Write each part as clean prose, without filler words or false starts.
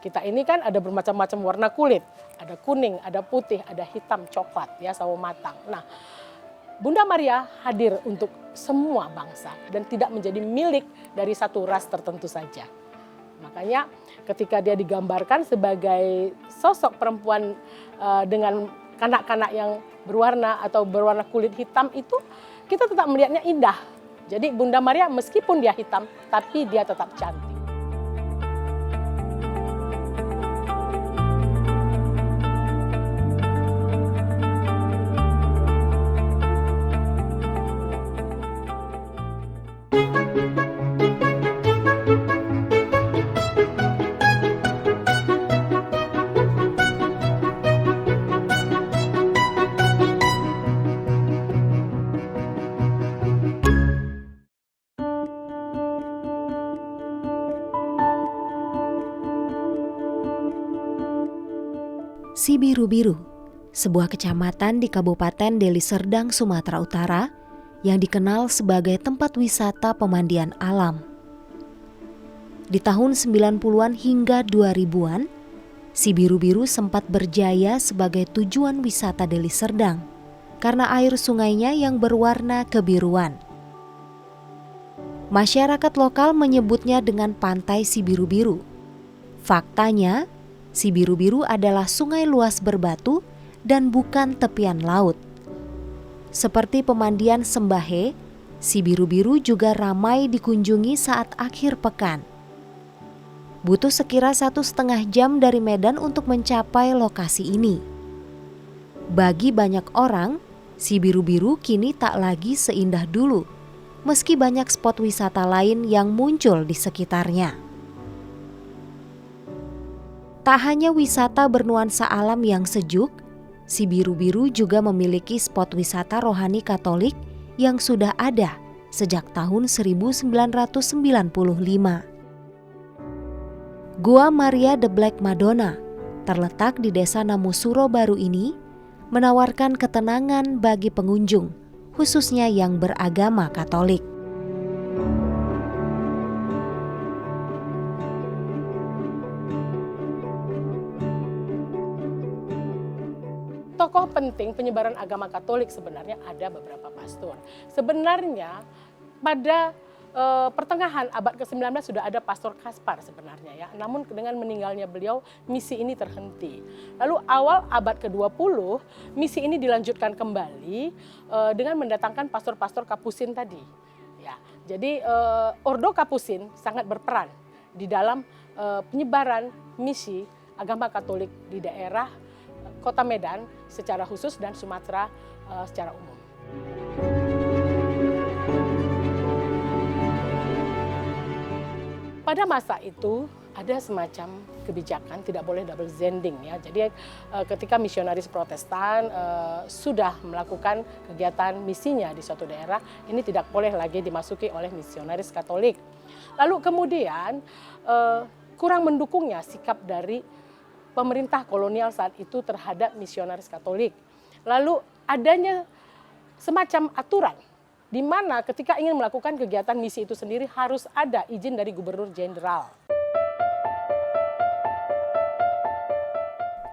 kita ini kan ada bermacam-macam warna kulit. Ada kuning, ada putih, ada hitam, coklat, ya, sawo matang. Nah, Bunda Maria hadir untuk semua bangsa dan tidak menjadi milik dari satu ras tertentu saja. Makanya ketika dia digambarkan sebagai sosok perempuan dengan kanak-kanak yang berwarna atau berwarna kulit hitam itu, kita tetap melihatnya indah. Jadi Bunda Maria meskipun dia hitam, tapi dia tetap cantik. Sibiru-Biru, sebuah kecamatan di Kabupaten Deli Serdang, Sumatera Utara yang dikenal sebagai tempat wisata pemandian alam. Di tahun 90-an hingga 2000-an, Sibiru-Biru sempat berjaya sebagai tujuan wisata Deli Serdang karena air sungainya yang berwarna kebiruan. Masyarakat lokal menyebutnya dengan Pantai Sibiru-Biru. Faktanya, Sibiru-Biru adalah sungai luas berbatu dan bukan tepian laut. Seperti pemandian Sembahe, Sibiru-Biru juga ramai dikunjungi saat akhir pekan. Butuh sekira 1,5 jam dari Medan untuk mencapai lokasi ini. Bagi banyak orang, Sibiru-Biru kini tak lagi seindah dulu, meski banyak spot wisata lain yang muncul di sekitarnya. Tak hanya wisata bernuansa alam yang sejuk, Sibiru-Biru juga memiliki spot wisata rohani Katolik yang sudah ada sejak tahun 1995. Gua Maria the Black Madonna, terletak di Desa Namusuro Baru ini, menawarkan ketenangan bagi pengunjung, khususnya yang beragama Katolik. Tokoh penting penyebaran agama Katolik sebenarnya ada beberapa pastor. Sebenarnya pada pertengahan abad ke-19 sudah ada Pastor Kaspar sebenarnya, ya. Namun dengan meninggalnya beliau, misi ini terhenti. Lalu awal abad ke-20, misi ini dilanjutkan kembali dengan mendatangkan pastor-pastor Kapusin tadi. Ya, jadi Ordo Kapusin sangat berperan di dalam penyebaran misi agama Katolik di daerah Kota Medan secara khusus dan Sumatera secara umum. Pada masa itu ada semacam kebijakan tidak boleh double standing, ya. Jadi ketika misionaris Protestan sudah melakukan kegiatan misinya di suatu daerah, ini tidak boleh lagi dimasuki oleh misionaris Katolik. Lalu kemudian kurang mendukungnya sikap dari pemerintah kolonial saat itu terhadap misionaris Katolik. Lalu adanya semacam aturan di mana ketika ingin melakukan kegiatan misi itu sendiri harus ada izin dari gubernur jenderal.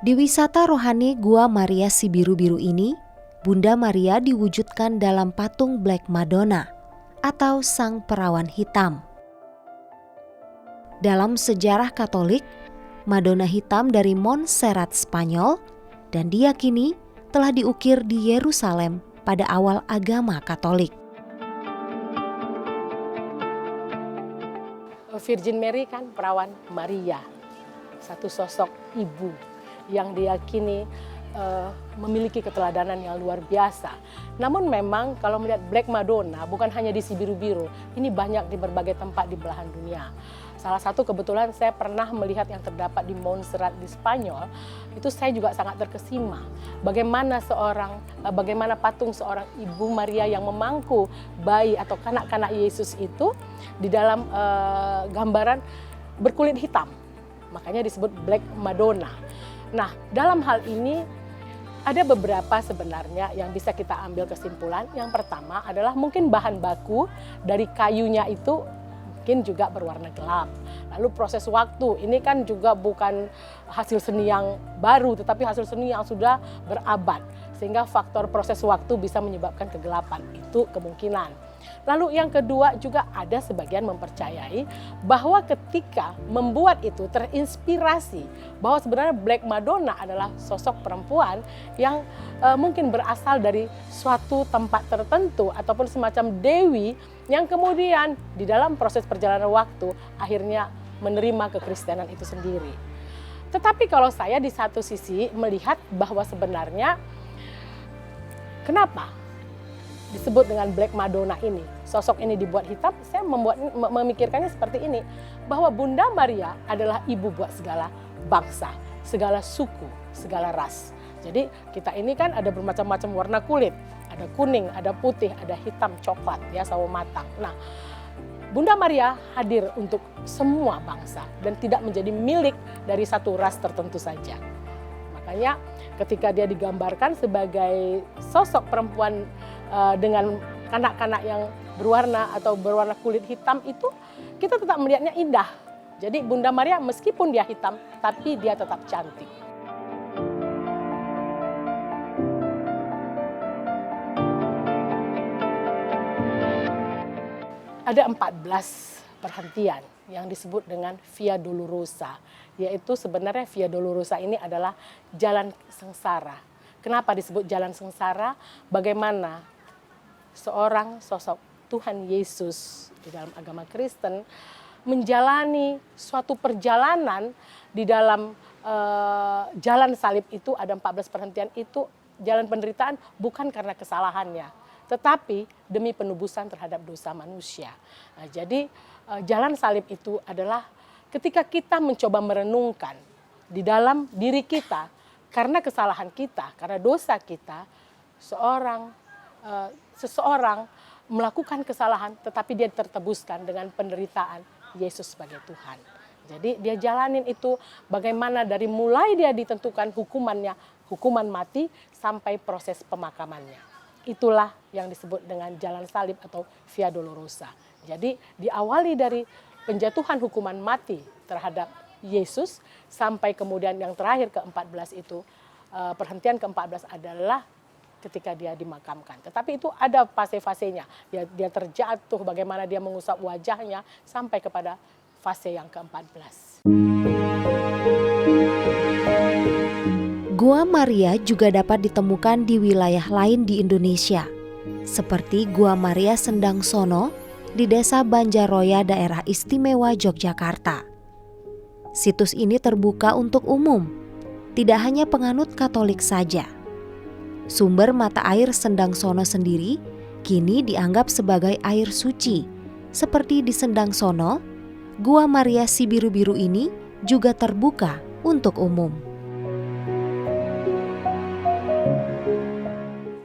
Di wisata rohani Gua Maria Sibiru-Biru ini, Bunda Maria diwujudkan dalam patung Black Madonna atau Sang Perawan Hitam. Dalam sejarah Katolik, Madonna hitam dari Montserrat, Spanyol, dan diyakini telah diukir di Yerusalem pada awal agama Katolik. Virgin Mary kan perawan Maria, satu sosok ibu yang diyakini memiliki keteladanan yang luar biasa. Namun memang kalau melihat Black Madonna bukan hanya di Sibiru-Biru, ini banyak di berbagai tempat di belahan dunia. Salah satu kebetulan saya pernah melihat yang terdapat di Montserrat di Spanyol, itu saya juga sangat terkesima. Bagaimana patung seorang Ibu Maria yang memangku bayi atau kanak-kanak Yesus itu di dalam gambaran berkulit hitam. Makanya disebut Black Madonna. Nah, dalam hal ini ada beberapa sebenarnya yang bisa kita ambil kesimpulan. Yang pertama adalah mungkin bahan baku dari kayunya itu mungkin juga berwarna gelap. Lalu proses waktu, ini kan juga bukan hasil seni yang baru, tetapi hasil seni yang sudah berabad. Sehingga faktor proses waktu bisa menyebabkan kegelapan, itu kemungkinan. Lalu yang kedua juga ada sebagian mempercayai bahwa ketika membuat itu terinspirasi bahwa sebenarnya Black Madonna adalah sosok perempuan yang mungkin berasal dari suatu tempat tertentu ataupun semacam dewi yang kemudian di dalam proses perjalanan waktu akhirnya menerima kekristenan itu sendiri. Tetapi kalau saya di satu sisi melihat bahwa sebenarnya kenapa disebut dengan Black Madonna ini, sosok ini dibuat hitam, saya memikirkannya seperti ini, bahwa Bunda Maria adalah ibu buat segala bangsa, segala suku, segala ras. Jadi kita ini kan ada bermacam-macam warna kulit, ada kuning, ada putih, ada hitam, coklat, ya sawo matang. Nah, Bunda Maria hadir untuk semua bangsa dan tidak menjadi milik dari satu ras tertentu saja. Makanya ketika dia digambarkan sebagai sosok perempuan dengan kanak-kanak yang berwarna atau berwarna kulit hitam itu, kita tetap melihatnya indah. Jadi Bunda Maria meskipun dia hitam, tapi dia tetap cantik. Ada 14 perhentian yang disebut dengan Via Dolorosa, yaitu sebenarnya Via Dolorosa ini adalah jalan sengsara. Kenapa disebut jalan sengsara? Bagaimana seorang sosok Tuhan Yesus di dalam agama Kristen menjalani suatu perjalanan di dalam jalan salib itu, ada 14 perhentian itu, jalan penderitaan bukan karena kesalahannya, tetapi demi penebusan terhadap dosa manusia. Nah, jadi jalan salib itu adalah ketika kita mencoba merenungkan di dalam diri kita, karena kesalahan kita, karena dosa kita, seseorang melakukan kesalahan tetapi dia tertebuskan dengan penderitaan Yesus sebagai Tuhan. Jadi dia jalanin itu bagaimana dari mulai dia ditentukan hukumannya, hukuman mati sampai proses pemakamannya. Itulah yang disebut dengan jalan salib atau Via Dolorosa. Jadi diawali dari penjatuhan hukuman mati terhadap Yesus sampai kemudian yang terakhir ke-14 itu, perhentian ke-14 adalah ketika dia dimakamkan. Tetapi itu ada fase-fasenya. Dia terjatuh, bagaimana dia mengusap wajahnya sampai kepada fase yang ke-14. Gua Maria juga dapat ditemukan di wilayah lain di Indonesia, seperti Gua Maria Sendang Sono di Desa Banjaroya, Daerah Istimewa Yogyakarta. Situs ini terbuka untuk umum, tidak hanya penganut Katolik saja. Sumber mata air Sendang Sono sendiri kini dianggap sebagai air suci. Seperti di Sendang Sono, Gua Maria Si Biru-Biru ini juga terbuka untuk umum.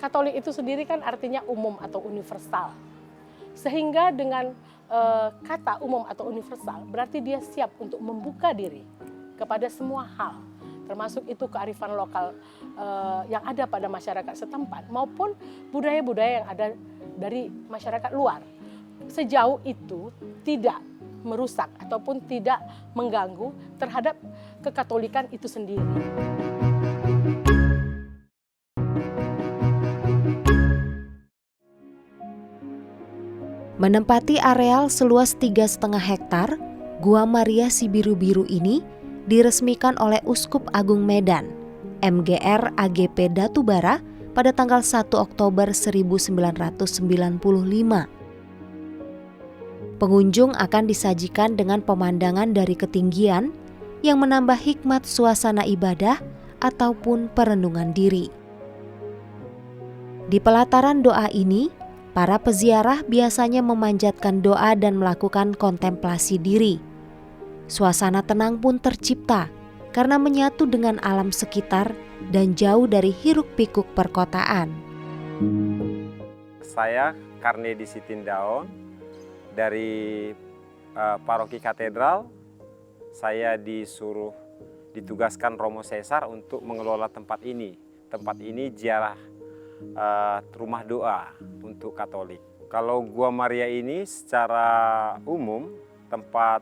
Katolik itu sendiri kan artinya umum atau universal. Sehingga dengan kata umum atau universal berarti dia siap untuk membuka diri kepada semua hal, termasuk itu kearifan lokal yang ada pada masyarakat setempat maupun budaya-budaya yang ada dari masyarakat luar. Sejauh itu tidak merusak ataupun tidak mengganggu terhadap kekatolikan itu sendiri. Menempati areal seluas 3,5 hektar, Gua Maria Si Biru-Biru ini diresmikan oleh Uskup Agung Medan, MGR AGP Datubara pada tanggal 1 Oktober 1995. Pengunjung akan disajikan dengan pemandangan dari ketinggian yang menambah hikmat suasana ibadah ataupun perenungan diri. Di pelataran doa ini, para peziarah biasanya memanjatkan doa dan melakukan kontemplasi diri. Suasana tenang pun tercipta karena menyatu dengan alam sekitar dan jauh dari hiruk-pikuk perkotaan. Saya Karnedi Sitindaon dari Paroki Katedral. Saya ditugaskan Romo Caesar untuk mengelola tempat ini. Tempat ini ziarah rumah doa untuk Katolik. Kalau Gua Maria ini secara umum tempat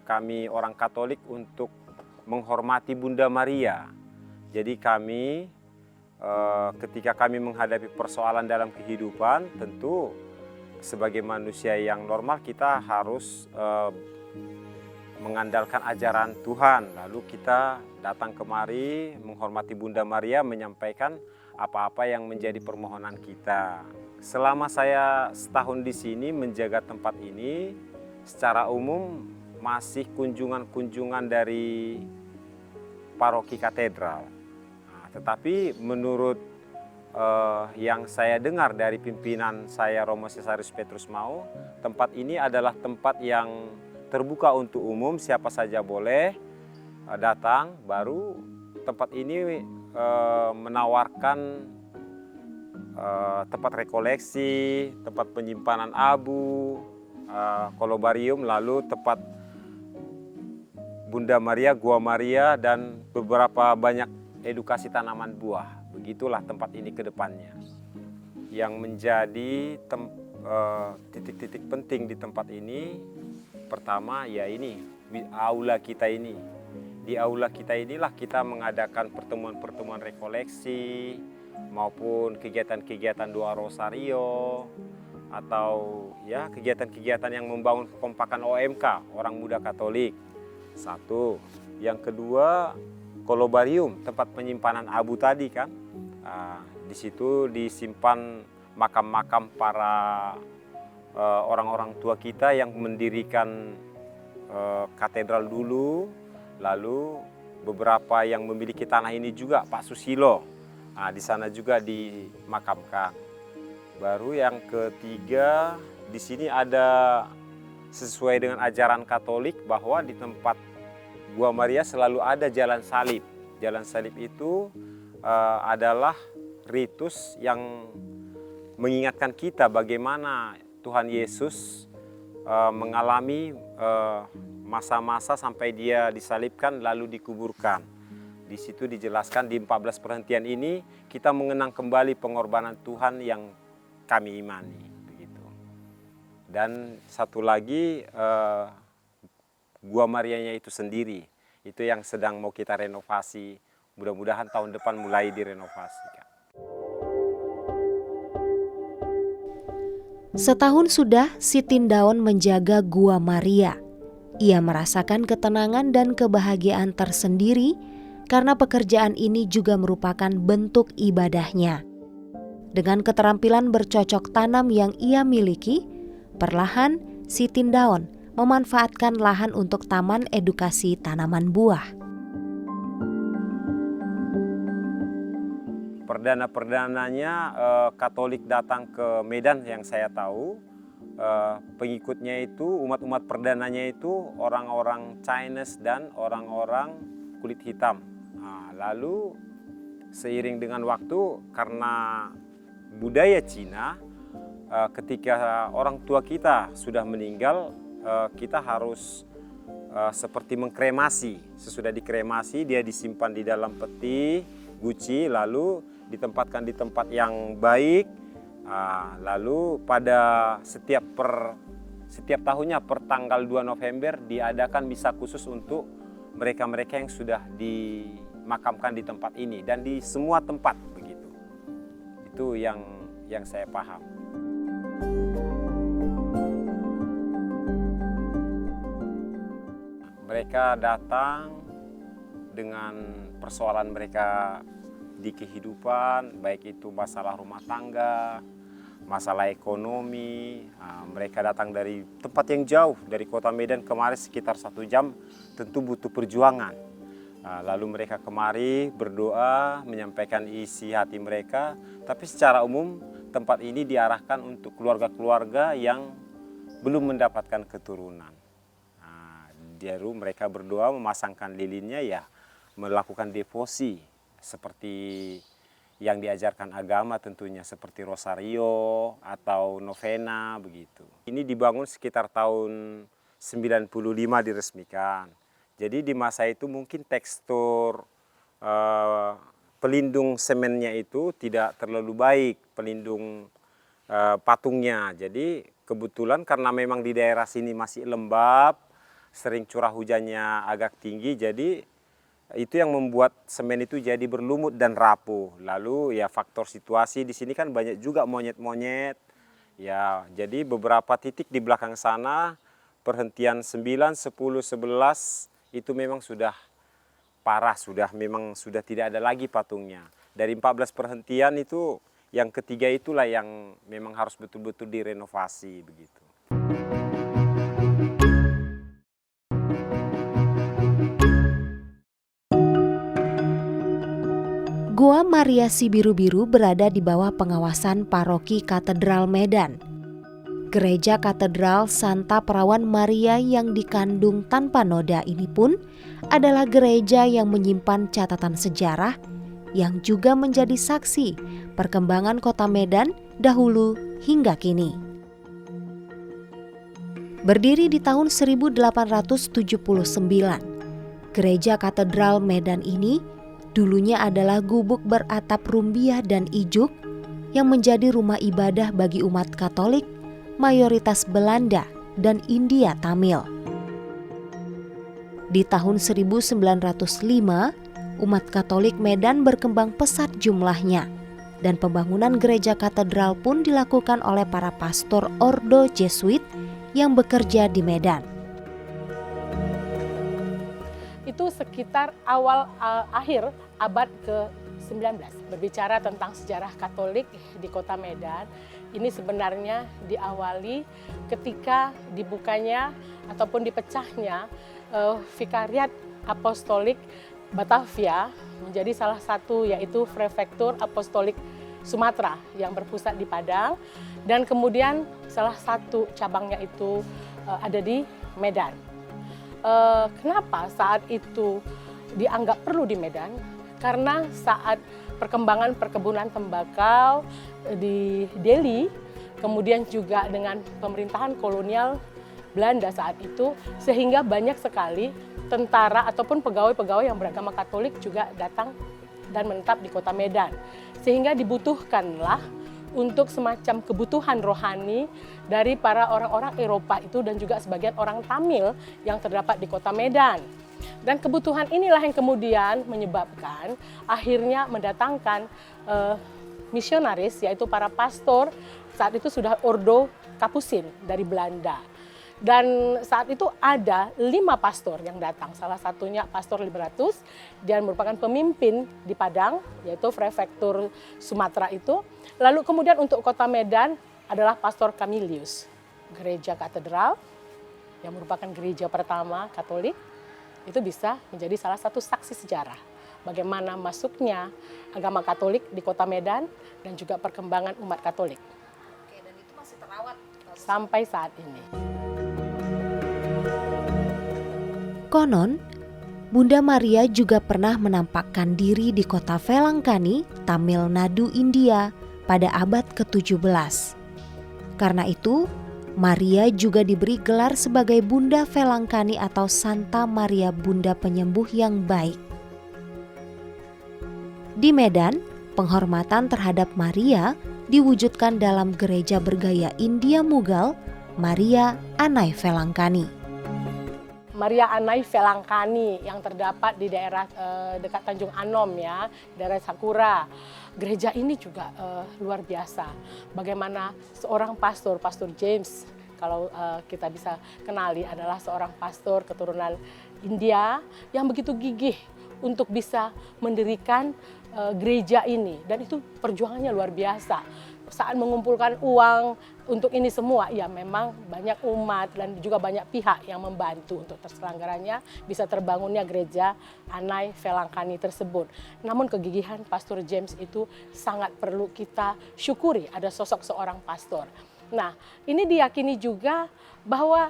kami orang Katolik untuk menghormati Bunda Maria. Jadi kami ketika kami menghadapi persoalan dalam kehidupan, tentu sebagai manusia yang normal kita harus mengandalkan ajaran Tuhan. Lalu kita datang kemari menghormati Bunda Maria, menyampaikan apa-apa yang menjadi permohonan kita. Selama saya setahun di sini menjaga tempat ini, secara umum masih kunjungan-kunjungan dari paroki katedral. Nah, tetapi menurut yang saya dengar dari pimpinan saya Romo Caesarius Petrus Mau, tempat ini adalah tempat yang terbuka untuk umum, siapa saja boleh datang. Baru tempat ini menawarkan tempat rekoleksi, tempat penyimpanan abu, kolobarium, lalu tempat Bunda Maria, Gua Maria, dan beberapa banyak edukasi tanaman buah. Begitulah tempat ini ke depannya. Yang menjadi titik-titik penting di tempat ini, pertama ya ini, aula kita ini. Di aula kita inilah kita mengadakan pertemuan-pertemuan rekoleksi, maupun kegiatan-kegiatan doa rosario, atau ya kegiatan-kegiatan yang membangun kekompakan OMK, Orang Muda Katolik. Satu. Yang kedua, kolobarium, tempat penyimpanan abu tadi kan. Di situ disimpan makam-makam para orang-orang tua kita yang mendirikan katedral dulu. Lalu beberapa yang memiliki tanah ini juga, Pak Susilo. Di sana juga dimakamkan. Baru yang ketiga, di sini ada sesuai dengan ajaran Katolik bahwa di tempat Gua Maria selalu ada jalan salib. Jalan salib itu adalah ritus yang mengingatkan kita bagaimana Tuhan Yesus mengalami masa-masa sampai dia disalibkan lalu dikuburkan. Di situ dijelaskan di 14 perhentian ini kita mengenang kembali pengorbanan Tuhan yang kami imani. Dan satu lagi, Gua Marianya itu sendiri, itu yang sedang mau kita renovasi. Mudah-mudahan tahun depan mulai direnovasi. Setahun sudah Sitindaon menjaga Gua Maria. Ia merasakan ketenangan dan kebahagiaan tersendiri karena pekerjaan ini juga merupakan bentuk ibadahnya. Dengan keterampilan bercocok tanam yang ia miliki, perlahan Sitindaon memanfaatkan lahan untuk taman edukasi tanaman buah. Perdana-perdananya Katolik datang ke Medan yang saya tahu. Pengikutnya itu, umat-umat perdananya itu orang-orang Chinese dan orang-orang kulit hitam. Lalu seiring dengan waktu, karena budaya Cina, ketika orang tua kita sudah meninggal, kita harus seperti mengkremasi. Sesudah dikremasi, dia disimpan di dalam peti, guci, lalu ditempatkan di tempat yang baik. Lalu pada setiap tahunnya per tanggal 2 November diadakan misa khusus untuk mereka-mereka yang sudah dimakamkan di tempat ini dan di semua tempat begitu. Itu yang saya paham. Mereka datang dengan persoalan mereka di kehidupan, baik itu masalah rumah tangga, masalah ekonomi. Mereka datang dari tempat yang jauh, dari kota Medan kemari sekitar 1 jam, tentu butuh perjuangan. Lalu mereka kemari berdoa, menyampaikan isi hati mereka, tapi secara umum tempat ini diarahkan untuk keluarga-keluarga yang belum mendapatkan keturunan. Lalu mereka berdoa, memasangkan lilinnya, ya melakukan devosi seperti yang diajarkan agama tentunya, seperti rosario atau novena begitu. Ini dibangun sekitar tahun 95 diresmikan. Jadi di masa itu mungkin tekstur pelindung semennya itu tidak terlalu baik, pelindung patungnya. Jadi kebetulan karena memang di daerah sini masih lembab, sering curah hujannya agak tinggi, jadi itu yang membuat semen itu jadi berlumut dan rapuh. Lalu ya faktor situasi di sini kan banyak juga monyet-monyet. Ya, jadi beberapa titik di belakang sana perhentian 9, 10, 11 itu memang sudah parah, memang sudah tidak ada lagi patungnya. Dari 14 perhentian itu yang ketiga itulah yang memang harus betul-betul direnovasi begitu. Gua Maria Si Biru-Biru berada di bawah pengawasan Paroki Katedral Medan. Gereja Katedral Santa Perawan Maria yang dikandung tanpa noda ini pun adalah gereja yang menyimpan catatan sejarah yang juga menjadi saksi perkembangan kota Medan dahulu hingga kini. Berdiri di tahun 1879, Gereja Katedral Medan ini dulunya adalah gubuk beratap rumbiah dan ijuk yang menjadi rumah ibadah bagi umat Katolik mayoritas Belanda dan India Tamil. Di tahun 1905, umat Katolik Medan berkembang pesat jumlahnya dan pembangunan gereja katedral pun dilakukan oleh para pastor Ordo Jesuit yang bekerja di Medan. Itu sekitar akhir abad ke-19. Berbicara tentang sejarah Katolik di kota Medan, ini sebenarnya diawali ketika dibukanya ataupun dipecahnya Vikariat Apostolik Batavia menjadi salah satu, yaitu Prefektur Apostolik Sumatera yang berpusat di Padang, dan kemudian salah satu cabangnya itu ada di Medan. Kenapa saat itu dianggap perlu di Medan? Karena saat perkembangan perkebunan tembakau di Delhi, kemudian juga dengan pemerintahan kolonial Belanda saat itu, sehingga banyak sekali tentara ataupun pegawai-pegawai yang beragama Katolik juga datang dan menetap di kota Medan. Sehingga dibutuhkanlah untuk semacam kebutuhan rohani dari para orang-orang Eropa itu dan juga sebagian orang Tamil yang terdapat di kota Medan. Dan kebutuhan inilah yang kemudian menyebabkan akhirnya mendatangkan misionaris, yaitu para pastor. Saat itu sudah Ordo Kapusin dari Belanda. Dan saat itu ada 5 pastor yang datang, salah satunya Pastor Liberatus, dia merupakan pemimpin di Padang, yaitu Prefektur Sumatera itu. Lalu kemudian untuk kota Medan adalah Pastor Camilius, gereja katedral yang merupakan gereja pertama Katolik, itu bisa menjadi salah satu saksi sejarah bagaimana masuknya agama Katolik di kota Medan dan juga perkembangan umat Katolik. Oke, dan itu masih terawat sampai saat ini. Konon, Bunda Maria juga pernah menampakkan diri di kota Velangkani, Tamil Nadu, India pada abad ke-17. Karena itu, Maria juga diberi gelar sebagai Bunda Velangkani atau Santa Maria Bunda Penyembuh yang baik. Di Medan, penghormatan terhadap Maria diwujudkan dalam gereja bergaya India Mughal, Maria Anai Velangkani. Maria Anai Velangkani yang terdapat di daerah dekat Tanjung Anom ya, daerah Sakura. Gereja ini juga luar biasa. Bagaimana seorang pastor, Pastor James, kalau kita bisa kenali adalah seorang pastor keturunan India yang begitu gigih untuk bisa mendirikan gereja ini. Dan itu perjuangannya luar biasa. Saat mengumpulkan uang untuk ini semua, ya memang banyak umat dan juga banyak pihak yang membantu untuk terselenggaranya bisa terbangunnya gereja Anai Velangkani tersebut. Namun kegigihan Pastor James itu sangat perlu kita syukuri, ada sosok seorang pastor. Nah, ini diyakini juga bahwa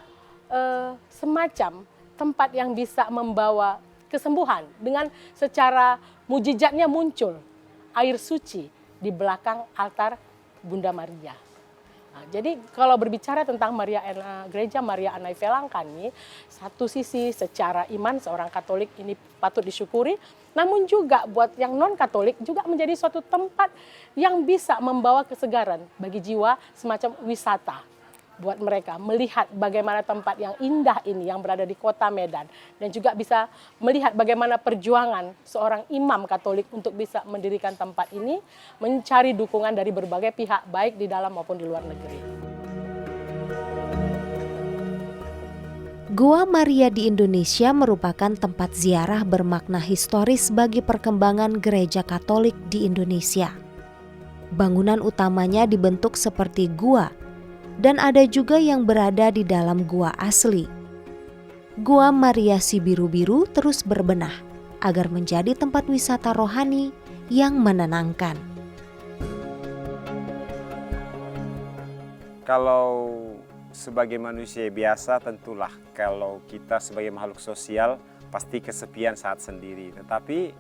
semacam tempat yang bisa membawa kesembuhan dengan secara mujizatnya muncul air suci di belakang altar Bunda Maria. Nah, jadi kalau berbicara tentang gereja Maria Anai Velangkani, satu sisi secara iman seorang Katolik ini patut disyukuri, namun juga buat yang non-Katolik juga menjadi suatu tempat yang bisa membawa kesegaran bagi jiwa, semacam wisata. buat mereka melihat bagaimana tempat yang indah ini yang berada di kota Medan, dan juga bisa melihat bagaimana perjuangan seorang imam Katolik untuk bisa mendirikan tempat ini, mencari dukungan dari berbagai pihak baik di dalam maupun di luar negeri. Gua Maria di Indonesia merupakan tempat ziarah bermakna historis bagi perkembangan gereja Katolik di Indonesia. Bangunan utamanya dibentuk seperti gua, dan ada juga yang berada di dalam gua asli. Gua Maria Si Biru-Biru terus berbenah agar menjadi tempat wisata rohani yang menenangkan. Kalau sebagai manusia biasa tentulah kalau kita sebagai makhluk sosial pasti kesepian saat sendiri. Tetapi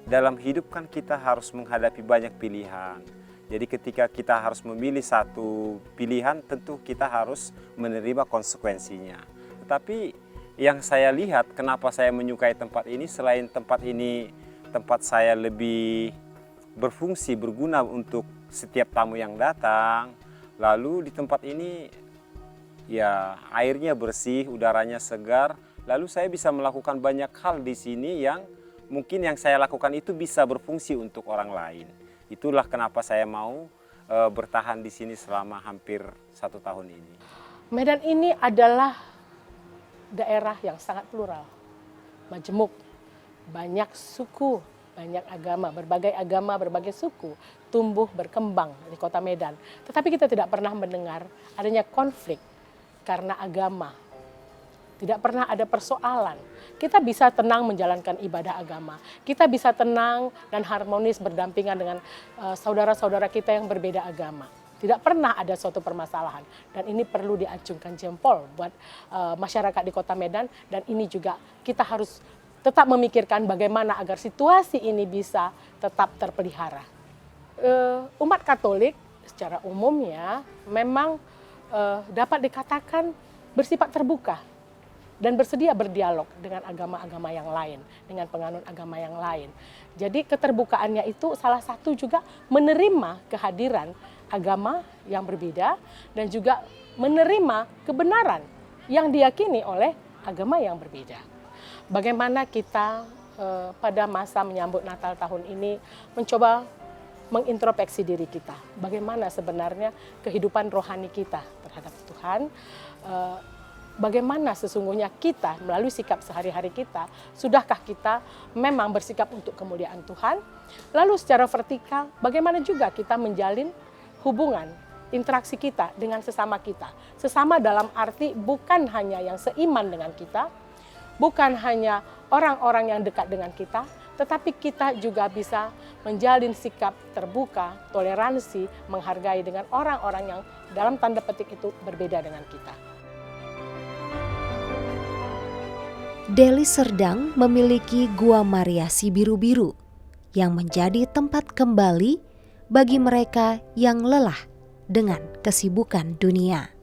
dalam hidup kan kita harus menghadapi banyak pilihan. Jadi ketika kita harus memilih satu pilihan, tentu kita harus menerima konsekuensinya. Tetapi yang saya lihat kenapa saya menyukai tempat ini, selain tempat ini tempat saya lebih berfungsi, berguna untuk setiap tamu yang datang. Lalu di tempat ini ya airnya bersih, udaranya segar. Lalu saya bisa melakukan banyak hal di sini yang mungkin yang saya lakukan itu bisa berfungsi untuk orang lain. Itulah kenapa saya mau bertahan di sini selama hampir 1 tahun ini. Medan ini adalah daerah yang sangat plural, majemuk, banyak suku, banyak agama, berbagai suku tumbuh berkembang di kota Medan. Tetapi kita tidak pernah mendengar adanya konflik karena agama. Tidak pernah ada persoalan. Kita bisa tenang menjalankan ibadah agama. Kita bisa tenang dan harmonis berdampingan dengan saudara-saudara kita yang berbeda agama. Tidak pernah ada suatu permasalahan. Dan ini perlu diacungkan jempol buat masyarakat di kota Medan. Dan ini juga kita harus tetap memikirkan bagaimana agar situasi ini bisa tetap terpelihara. Umat Katolik secara umumnya memang dapat dikatakan bersifat terbuka dan bersedia berdialog dengan agama-agama yang lain, dengan penganut agama yang lain. Jadi keterbukaannya itu salah satu juga menerima kehadiran agama yang berbeda dan juga menerima kebenaran yang diyakini oleh agama yang berbeda. Bagaimana kita pada masa menyambut Natal tahun ini mencoba mengintrospeksi diri kita. Bagaimana sebenarnya kehidupan rohani kita terhadap Tuhan. Bagaimana sesungguhnya kita melalui sikap sehari-hari kita, sudahkah kita memang bersikap untuk kemuliaan Tuhan? Lalu secara vertikal, bagaimana juga kita menjalin hubungan, interaksi kita dengan sesama kita. Sesama dalam arti bukan hanya yang seiman dengan kita, bukan hanya orang-orang yang dekat dengan kita, tetapi kita juga bisa menjalin sikap terbuka, toleransi, menghargai dengan orang-orang yang dalam tanda petik itu berbeda dengan kita. Deli Serdang memiliki Gua Maria Si Biru-Biru yang menjadi tempat kembali bagi mereka yang lelah dengan kesibukan dunia.